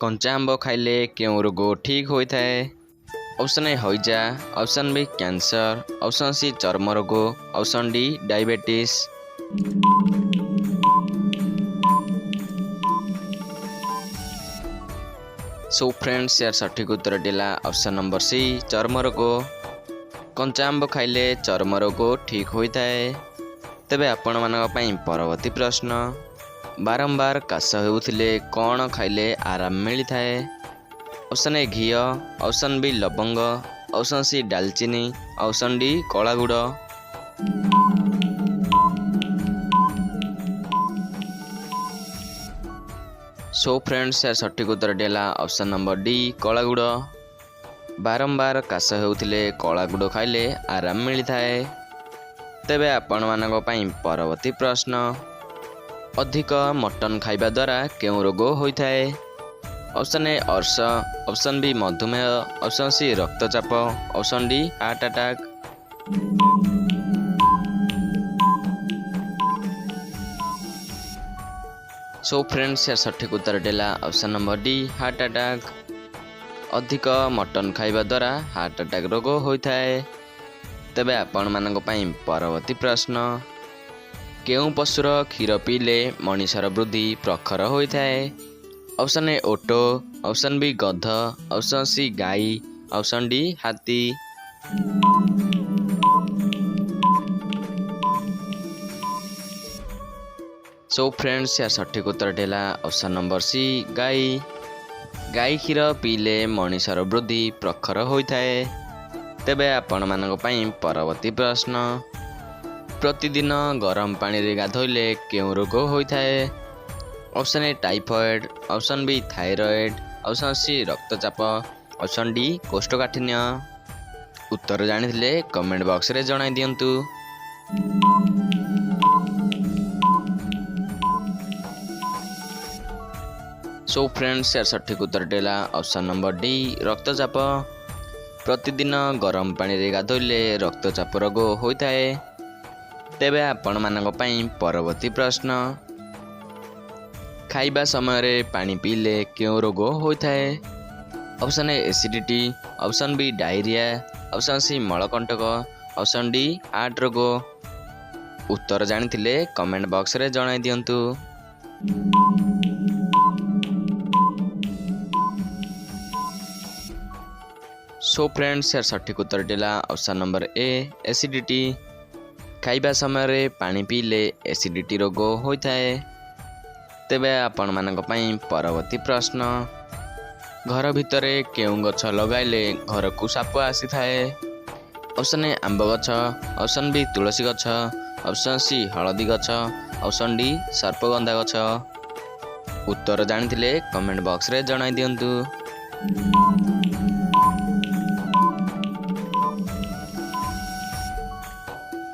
कंचा आंब खाइले केउं रोग ठीक होता है? ऑप्शन ए हईजा, option B cancer, option C चर्म रोग, option D diabetes. So friends यार सठिक उत्तर दिला ऑप्शन नंबर सी चर्म रोग। कंचा आंब खाइले चर्म रोग ठीक होता है। तेबे आपण मानक पई परवर्ती प्रश्न, बारंबार काश होउथिले कौन खाइले आराम मिलता है? ऑप्शन ए घी, ऑप्शन बी लवंग, ऑप्शन सी दालचीनी, ऑप्शन डी कला गुड़। सो फ्रेंड्स यार सठिक उत्तर दिला ऑप्शन नंबर डी कला गुड़। बारंबार काश होउथिले कला गुड़ खाइले आराम मिलता है। तेबे आपण मानक पई परवर्ती प्रश्न, अधिक मटन खाइबा द्वारा केउं रोग होता है? ऑप्शन ए अर्श, ऑप्शन बी मधुमेह, ऑप्शन सी रक्तचाप, ऑप्शन डी हार्ट अटैक। सो फ्रेंड्स यार सठिक उत्तर दिला option number D heart attack. अधिक मटन खाइबा द्वारा हार्ट अटैक रोग होता है। तेबे आपण मानक पई परवर्ती प्रश्न, केउं पशुर क्षीर पीले मनीषर वृद्धि प्रखर होता है? ऑप्शन ए ओटो, ऑप्शन बी गध, ऑप्शन सी गाई, ऑप्शन डी हाथी। सो फ्रेंड्स यार सठिक उत्तर दिला ऑप्शन नंबर सी गाई। गाई क्षीर पीले मनीषर वृद्धि प्रखर होता है। तेबे आपण मानक पई परवर्ती प्रश्न, प्रतिदिन गरम पानी रे गाधोइले केउं रोग होता है? Option A typhoid, option B thyroid, option C रक्तचाप, ऑप्शन डी कोष्ठकाठिन्य। उत्तर जानिथिले कमेंट बॉक्स रे जणाई दियंतु। सो फ्रेंड्स यार सठिक उत्तर दिला ऑप्शन नंबर डी रक्तचाप। प्रतिदिन गरम पानी रे गाधोइले रक्तचाप रोग होता है। तेबे आपण मानक पई परवर्ती प्रश्न, खाइबा समय रे पानी पीले केउं रोग होता है? Option A acidity, option B diarrhoea, option C मलकंटक, ऑप्शन डी हार्ट रोग। उत्तर जानिथिले कमेंट बॉक्स रे जणाई दियंतु। सो फ्रेंड्स यार सठिक उत्तर दिला ऑप्शन नंबर ए एसिडिटी। खाइबा समय रे पानी पीले एसिडिटी रोग होता है। तेबे आपण मानक पई परवर्ती प्रश्न, घर भितरे केउं गछ लगाइले घर को साप आसी थाए? ऑप्शन ए आंब गछ, ऑप्शन बी तुलसी गछ, ऑप्शन सी हलदी गछ, ऑप्शन डी सर्पगंधा गछ। उत्तर जानिथिले कमेंट बॉक्स रे जणाई दियंतु।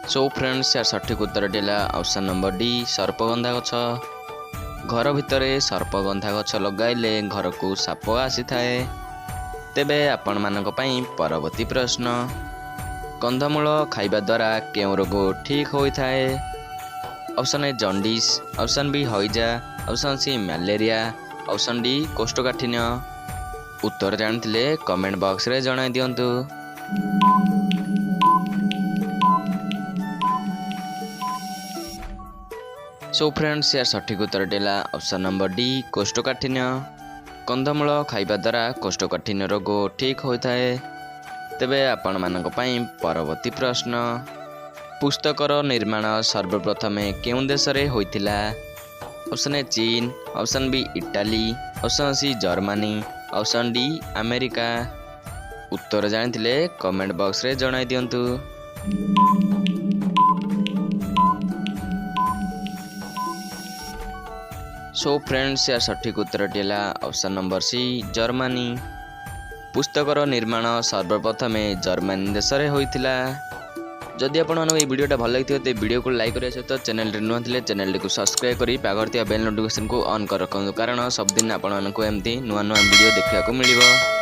सो फ्रेंड्स यार सठिक उत्तर दिला ऑप्शन नंबर डी सर्पगंधा गछ। घर भितरे सर्पगंधा गछ लगाइले घर को साप आसी थाए। तेबे आपण मानक पई परवर्ती प्रश्न, कंदमूल खाइबा द्वारा केउं रोग ठीक होता है? Option A jaundice, option B हईजा, option C malaria, option D कोष्ठकाठिन्य। उत्तर जानिथिले कमेंट बॉक्स रे जणाई दियंतु। सो फ्रेंड्स यार सठिक उत्तर दिला ऑप्शन नंबर डी कोष्ठकाठिन्य। कंदमूल खाइबा द्वारा कोष्ठकाठिन्य रोग ठीक होता है। तेबे आपण मानक पई परवर्ती प्रश्न, पुस्तकर निर्माण सर्वप्रथम केउं देश रे होइतिला? ऑप्शन ए चीन, option B Italy, option C Germany, option D America. उत्तर जानिथिले कमेंट बॉक्स रे जणाई दियंतु। सो फ्रेंड्स यार सठिक उत्तर दिला ऑप्शन नंबर सी जर्मनी। पुस्तकर निर्माण सर्वप्रथम जर्मनी देश रे होइतिला। जदि आपको ये वीडियोटा भल लगी तो वीडियो को लाइक करने सहित चैनल नुआ थे चैनल को सब्सक्राइब कर पाखर बेल नोटिफिकेशन को ऑन कर रखु, कारण सबदिन आपको एमती नुआ नुआ वीडियो देखा मिल।